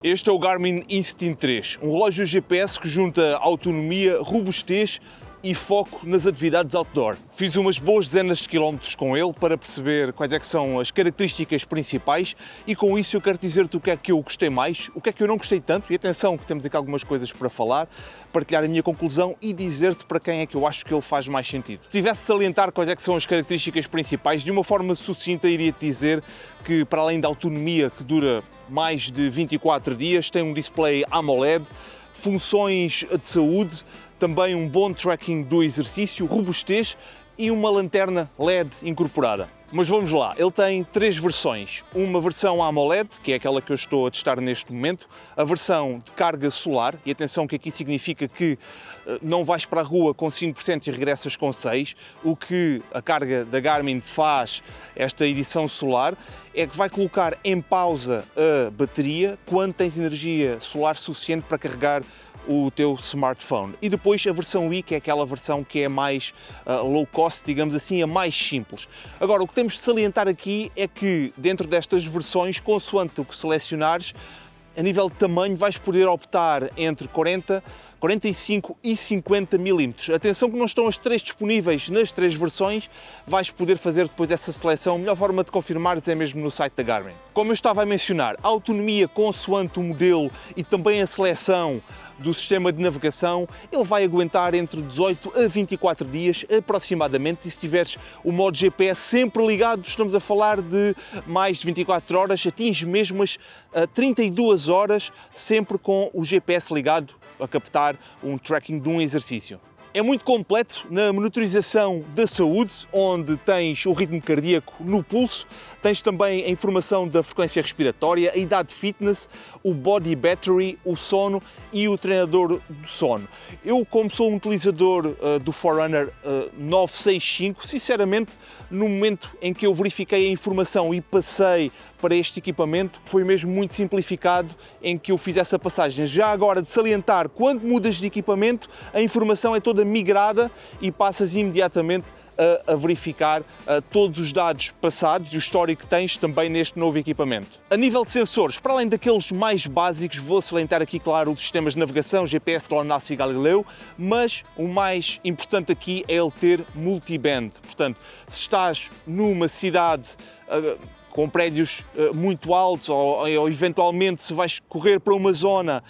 Este é o Garmin Instinct 3, um relógio GPS que junta autonomia, robustez e foco nas atividades outdoor. Fiz umas boas dezenas de quilómetros com ele para perceber quais é que são as características principais e com isso eu quero dizer-te o que é que eu gostei mais, o que é que eu não gostei tanto, e atenção que temos aqui algumas coisas para falar, partilhar a minha conclusão e dizer-te para quem é que eu acho que ele faz mais sentido. Se tivesse de salientar quais é que são as características principais, de uma forma sucinta iria-te dizer que para além da autonomia que dura mais de 24 dias, tem um display AMOLED, funções de saúde, também um bom tracking do exercício, robustez e uma lanterna LED incorporada. Mas vamos lá, ele tem três versões. Uma versão AMOLED, que é aquela que eu estou a testar neste momento, a versão de carga solar, e atenção que aqui significa que não vais para a rua com 5% e regressas com 6%, o que a carga da Garmin faz, esta edição solar, é que vai colocar em pausa a bateria quando tens energia solar suficiente para carregar o teu smartphone. E depois a versão I, que é aquela versão que é mais low cost, digamos assim, a mais simples. Agora, o que temos de salientar aqui é que dentro destas versões, consoante o que selecionares, a nível de tamanho vais poder optar entre 40, 45 e 50 milímetros. Atenção que não estão as três disponíveis nas três versões, vais poder fazer depois essa seleção. A melhor forma de confirmares é mesmo no site da Garmin. Como eu estava a mencionar, a autonomia consoante o modelo e também a seleção do sistema de navegação, ele vai aguentar entre 18 a 24 dias aproximadamente, e se tiveres o modo GPS sempre ligado, estamos a falar de mais de 24 horas, atinge mesmo as 32 horas sempre com o GPS ligado a captar um tracking de um exercício. É muito completo na monitorização da saúde, onde tens o ritmo cardíaco no pulso, tens também a informação da frequência respiratória, a idade fitness, o body battery, o sono e o treinador do sono. Eu, como sou um utilizador do Forerunner 965, sinceramente, no momento em que eu verifiquei a informação e passei para este equipamento, foi mesmo muito simplificado em que eu fiz essa passagem. Já agora de salientar, quando mudas de equipamento, a informação é toda migrada e passas imediatamente a verificar todos os dados passados e o histórico que tens também neste novo equipamento. A nível de sensores, para além daqueles mais básicos, vou salientar aqui, claro, os sistemas de navegação, GPS, GLONASS e Galileu, mas o mais importante aqui é ele ter multiband. Portanto, se estás numa cidade com prédios muito altos ou eventualmente se vais correr para uma zona,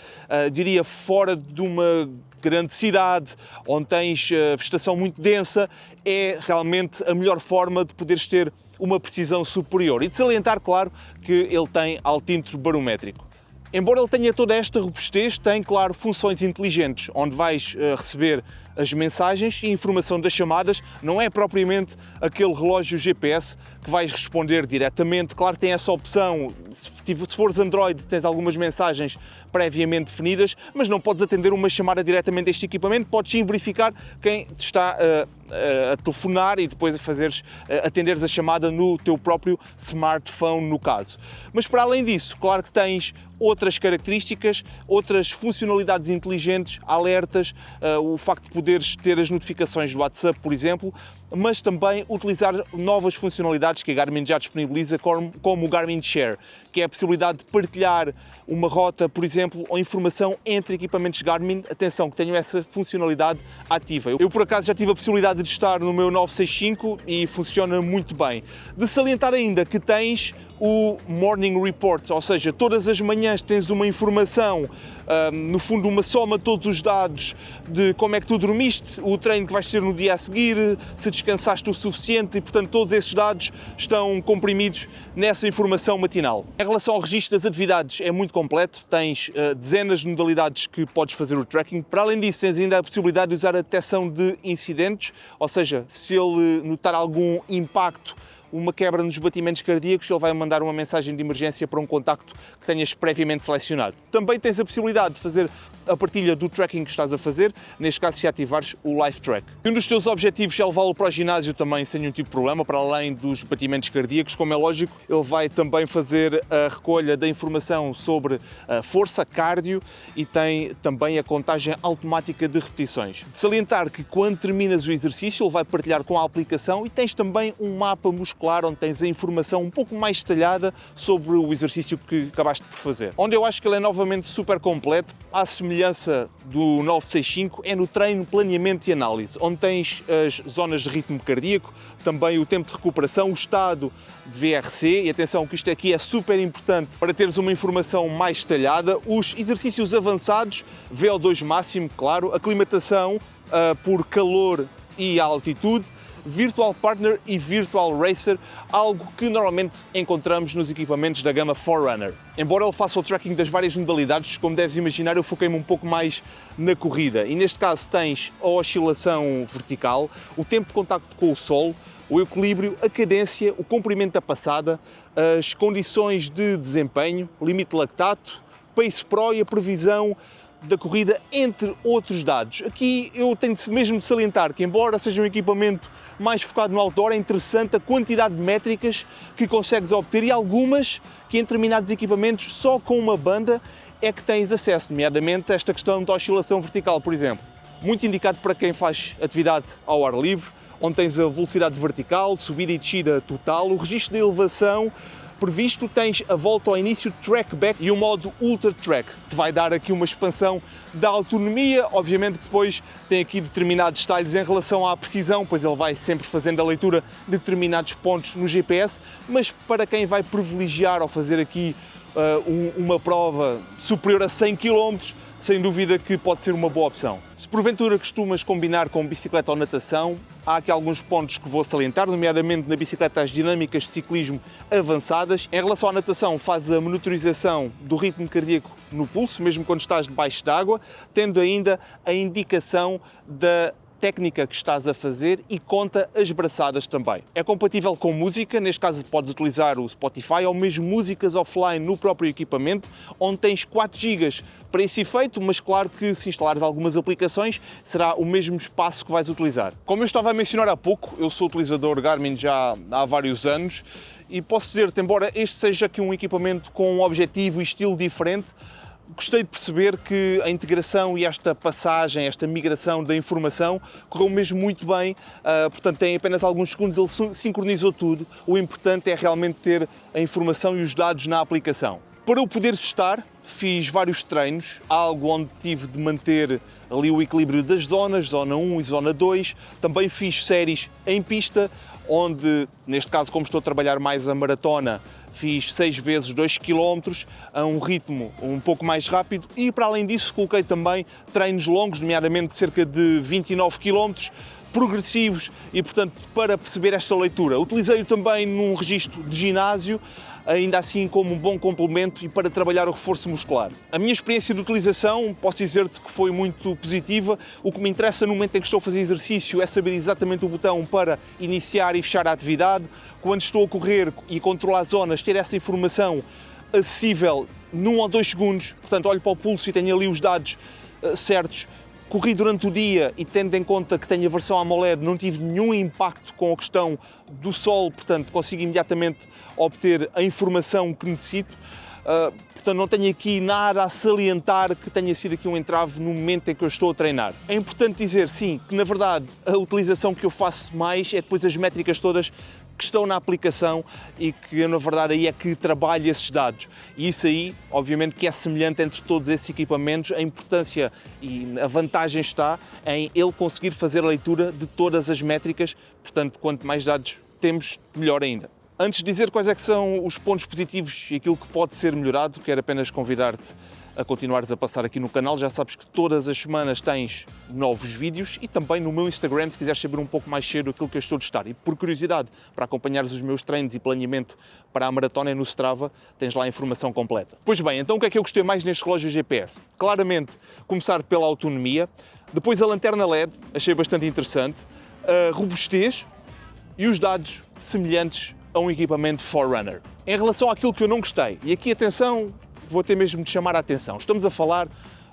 diria, fora de uma grande cidade, onde tens vegetação muito densa, é realmente a melhor forma de poderes ter uma precisão superior. E de salientar, claro, que ele tem altímetro barométrico. Embora ele tenha toda esta robustez, tem, claro, funções inteligentes, onde vais receber as mensagens e informação das chamadas. Não é propriamente aquele relógio GPS que vais responder diretamente. Claro que tem essa opção, se fores Android tens algumas mensagens previamente definidas, mas não podes atender uma chamada diretamente deste equipamento, podes sim verificar quem te está a telefonar e depois atenderes a chamada no teu próprio smartphone, no caso. Mas para além disso, claro que tens outras características, outras funcionalidades inteligentes, alertas, o facto de poderes ter as notificações do WhatsApp, por exemplo, mas também utilizar novas funcionalidades que a Garmin já disponibiliza, como o Garmin Share, que é a possibilidade de partilhar uma rota, por exemplo, ou informação entre equipamentos Garmin. Atenção, que tenham essa funcionalidade ativa. Eu, por acaso, já tive a possibilidade de estar no meu 965 e funciona muito bem. De salientar ainda que tens o Morning Report, ou seja, todas as manhãs tens uma informação, no fundo uma soma de todos os dados de como é que tu dormiste, o treino que vais ter no dia a seguir, se descansaste o suficiente, e portanto todos esses dados estão comprimidos nessa informação matinal. Em relação ao registro das atividades, é muito completo, tens dezenas de modalidades que podes fazer o tracking. Para além disso, tens ainda a possibilidade de usar a detecção de incidentes, ou seja, se ele notar algum impacto, uma quebra nos batimentos cardíacos, ele vai mandar uma mensagem de emergência para um contacto que tenhas previamente selecionado. Também tens a possibilidade de fazer a partilha do tracking que estás a fazer, neste caso se ativares o Live Track. Um dos teus objetivos é levá-lo para o ginásio também sem nenhum tipo de problema, para além dos batimentos cardíacos, como é lógico, ele vai também fazer a recolha da informação sobre a força, cardio, e tem também a contagem automática de repetições. De salientar que quando terminas o exercício, ele vai partilhar com a aplicação e tens também um mapa muscular muscular, onde tens a informação um pouco mais detalhada sobre o exercício que acabaste por fazer. Onde eu acho que ele é novamente super completo, à semelhança do 965, é no treino, planeamento e análise, onde tens as zonas de ritmo cardíaco, também o tempo de recuperação, o estado de VRC, e atenção que isto aqui é super importante para teres uma informação mais detalhada, os exercícios avançados, VO2 máximo, claro, aclimatação por calor e altitude, Virtual Partner e Virtual Racer, algo que normalmente encontramos nos equipamentos da gama Forerunner. Embora ele faça o tracking das várias modalidades, como deves imaginar, eu foquei-me um pouco mais na corrida. E neste caso tens a oscilação vertical, o tempo de contacto com o solo, o equilíbrio, a cadência, o comprimento da passada, as condições de desempenho, limite de lactato, Pace Pro e a previsão da corrida, entre outros dados. Aqui eu tenho mesmo de salientar que, embora seja um equipamento mais focado no outdoor, é interessante a quantidade de métricas que consegues obter e algumas que em determinados equipamentos só com uma banda é que tens acesso, nomeadamente esta questão da oscilação vertical, por exemplo. Muito indicado para quem faz atividade ao ar livre, onde tens a velocidade vertical, subida e descida total, o registro de elevação previsto, tens a volta ao início, trackback e o modo Ultra Track, que te vai dar aqui uma expansão da autonomia. Obviamente que depois tem aqui determinados detalhes em relação à precisão, pois ele vai sempre fazendo a leitura de determinados pontos no GPS, mas para quem vai privilegiar ou fazer aqui uma prova superior a 100 km, sem dúvida que pode ser uma boa opção. Se porventura costumas combinar com bicicleta ou natação, há aqui alguns pontos que vou salientar, nomeadamente na bicicleta as dinâmicas de ciclismo avançadas. Em relação à natação, faz a monitorização do ritmo cardíaco no pulso, mesmo quando estás debaixo d'água, tendo ainda a indicação da técnica que estás a fazer e conta as braçadas também. É compatível com música, neste caso podes utilizar o Spotify ou mesmo músicas offline no próprio equipamento, onde tens 4 GB para esse efeito, mas claro que se instalares algumas aplicações será o mesmo espaço que vais utilizar. Como eu estava a mencionar há pouco, eu sou utilizador Garmin já há vários anos e posso dizer-te, embora este seja aqui um equipamento com um objetivo e estilo diferente, gostei de perceber que a integração e esta passagem, esta migração da informação correu mesmo muito bem, portanto em apenas alguns segundos ele sincronizou tudo. O importante é realmente ter a informação e os dados na aplicação. Para eu poder testar, fiz vários treinos, algo onde tive de manter ali o equilíbrio das zonas, zona 1 e zona 2. Também fiz séries em pista, onde, neste caso, como estou a trabalhar mais a maratona, fiz 6 vezes 2 km a um ritmo um pouco mais rápido e, para além disso, coloquei também treinos longos, nomeadamente cerca de 29 km, progressivos e, portanto, para perceber esta leitura. Utilizei-o também num registro de ginásio, ainda assim como um bom complemento e para trabalhar o reforço muscular. A minha experiência de utilização, posso dizer-te que foi muito positiva. O que me interessa no momento em que estou a fazer exercício é saber exatamente o botão para iniciar e fechar a atividade. Quando estou a correr e controlar zonas, ter essa informação acessível num ou 2 segundos. Portanto, olho para o pulso e tenho ali os dados certos. Corri durante o dia e, tendo em conta que tenho a versão AMOLED, não tive nenhum impacto com a questão do sol, portanto consigo imediatamente obter a informação que necessito. Portanto, não tenho aqui nada a salientar que tenha sido aqui um entrave no momento em que eu estou a treinar. É importante dizer, sim, que na verdade a utilização que eu faço mais é depois as métricas todas que estão na aplicação e que, na verdade, aí é que trabalho esses dados. E isso aí, obviamente, que é semelhante entre todos esses equipamentos. A importância e a vantagem está em ele conseguir fazer a leitura de todas as métricas. Portanto, quanto mais dados temos, melhor ainda. Antes de dizer quais é que são os pontos positivos e aquilo que pode ser melhorado, quero apenas convidar-te a continuares a passar aqui no canal. Já sabes que todas as semanas tens novos vídeos e também no meu Instagram, se quiseres saber um pouco mais cedo aquilo que eu estou a testar. E por curiosidade, para acompanhares os meus treinos e planeamento para a maratona no Strava, tens lá a informação completa. Pois bem, então o que é que eu gostei mais neste relógio GPS? Claramente, começar pela autonomia, depois a lanterna LED, achei bastante interessante, a robustez e os dados semelhantes a um equipamento Forerunner. Em relação àquilo que eu não gostei, e aqui atenção, vou ter mesmo de chamar a atenção, estamos a falar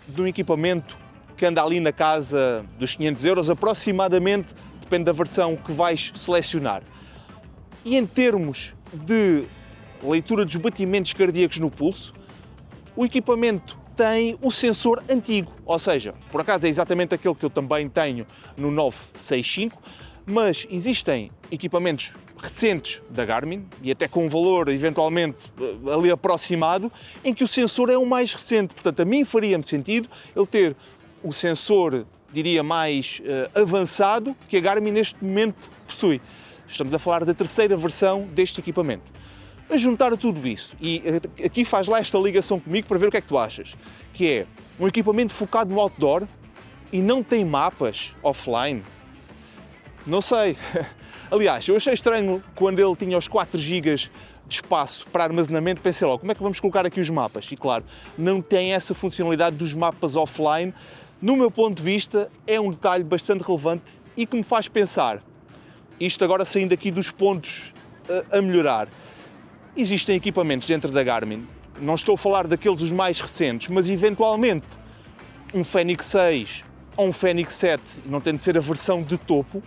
de um equipamento que anda ali na casa dos 500 euros, aproximadamente, depende da versão que vais selecionar. E em termos de leitura dos batimentos cardíacos no pulso, o equipamento tem o sensor antigo, ou seja, por acaso é exatamente aquele que eu também tenho no 965, mas existem equipamentos recentes da Garmin, e até com um valor eventualmente ali aproximado, em que o sensor é o mais recente. Portanto, a mim faria-me sentido ele ter o sensor, diria, mais avançado que a Garmin neste momento possui. Estamos a falar da terceira versão deste equipamento. A juntar a tudo isso, e aqui faz lá esta ligação comigo para ver o que é que tu achas, que é um equipamento focado no outdoor e não tem mapas offline. Não sei. Aliás, eu achei estranho quando ele tinha os 4 GB de espaço para armazenamento, pensei logo, como é que vamos colocar aqui os mapas? E claro, não tem essa funcionalidade dos mapas offline. No meu ponto de vista, é um detalhe bastante relevante e que me faz pensar, isto agora saindo aqui dos pontos a melhorar. Existem equipamentos dentro da Garmin, não estou a falar daqueles os mais recentes, mas eventualmente um Fenix 6 ou um Fenix 7, não tem de ser a versão de topo,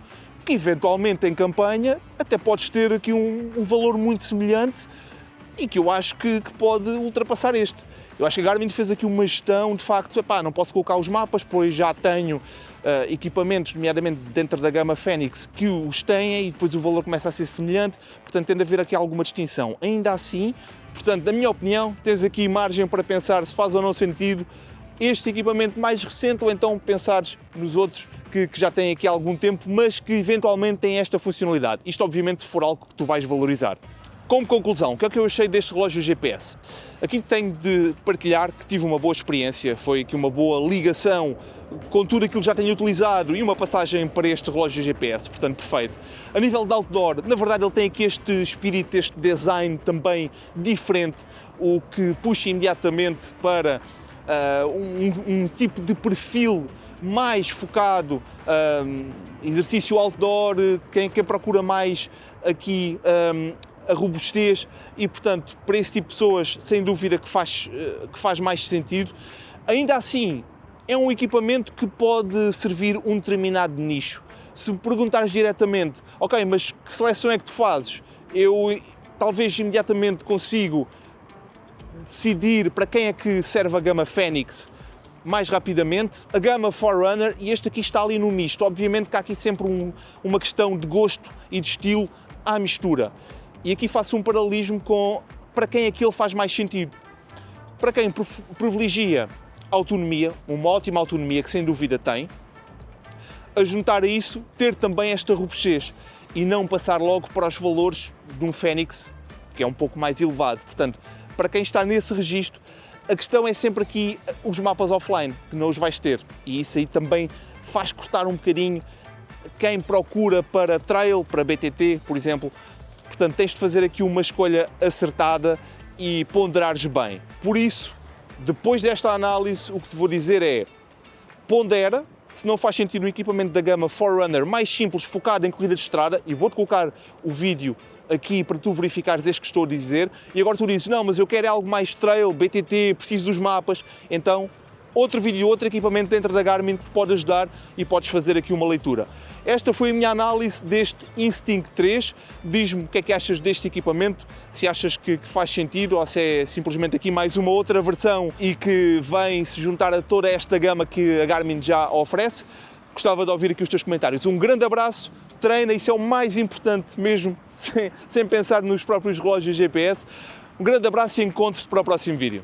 que eventualmente em campanha até podes ter aqui um valor muito semelhante e que eu acho que pode ultrapassar este. Eu acho que a Garmin fez aqui uma gestão, de facto, não posso colocar os mapas, pois já tenho equipamentos, nomeadamente dentro da gama Fenix, que os têm e depois o valor começa a ser semelhante, portanto tem de haver aqui alguma distinção. Ainda assim, portanto, na minha opinião, tens aqui margem para pensar se faz ou não sentido este equipamento mais recente ou então pensares nos outros que já têm aqui há algum tempo, mas que eventualmente têm esta funcionalidade. Isto obviamente se for algo que tu vais valorizar. Como conclusão, o que é que eu achei deste relógio GPS? Aqui tenho de partilhar que tive uma boa experiência, foi aqui uma boa ligação com tudo aquilo que já tenho utilizado e uma passagem para este relógio GPS, portanto perfeito. A nível de outdoor, na verdade ele tem aqui este espírito, este design também diferente, o que puxa imediatamente para um tipo de perfil mais focado, exercício outdoor, quem procura mais aqui a robustez e, portanto, para esse tipo de pessoas, sem dúvida que faz mais sentido. Ainda assim, é um equipamento que pode servir um determinado nicho. Se me perguntares diretamente, ok, mas que seleção é que tu fazes? Eu talvez imediatamente consigo decidir para quem é que serve a gama Fenix mais rapidamente, a gama Forerunner, e este aqui está ali no misto. Obviamente que há aqui sempre uma questão de gosto e de estilo à mistura. E aqui faço um paralelismo com para quem é que ele faz mais sentido. Para quem privilegia autonomia, uma ótima autonomia que sem dúvida tem, a juntar a isso, ter também esta robustez e não passar logo para os valores de um Fenix, que é um pouco mais elevado. Portanto, para quem está nesse registro, a questão é sempre aqui os mapas offline, que não os vais ter. E isso aí também faz cortar um bocadinho quem procura para trail, para BTT, por exemplo. Portanto, tens de fazer aqui uma escolha acertada e ponderares bem. Por isso, depois desta análise, o que te vou dizer é pondera, se não faz sentido um equipamento da gama Forerunner mais simples, focado em corrida de estrada, e vou-te colocar o vídeo aqui para tu verificares este que estou a dizer, e agora tu dizes, não, mas eu quero algo mais trail, BTT, preciso dos mapas, então outro vídeo, outro equipamento dentro da Garmin que te pode ajudar e podes fazer aqui uma leitura. Esta foi a minha análise deste Instinct 3, diz-me o que é que achas deste equipamento, se achas que faz sentido ou se é simplesmente aqui mais uma outra versão e que vem se juntar a toda esta gama que a Garmin já oferece. Gostava de ouvir aqui os teus comentários. Um grande abraço, treina, isso é o mais importante mesmo, sem pensar nos próprios relógios GPS. Um grande abraço e encontro-te para o próximo vídeo.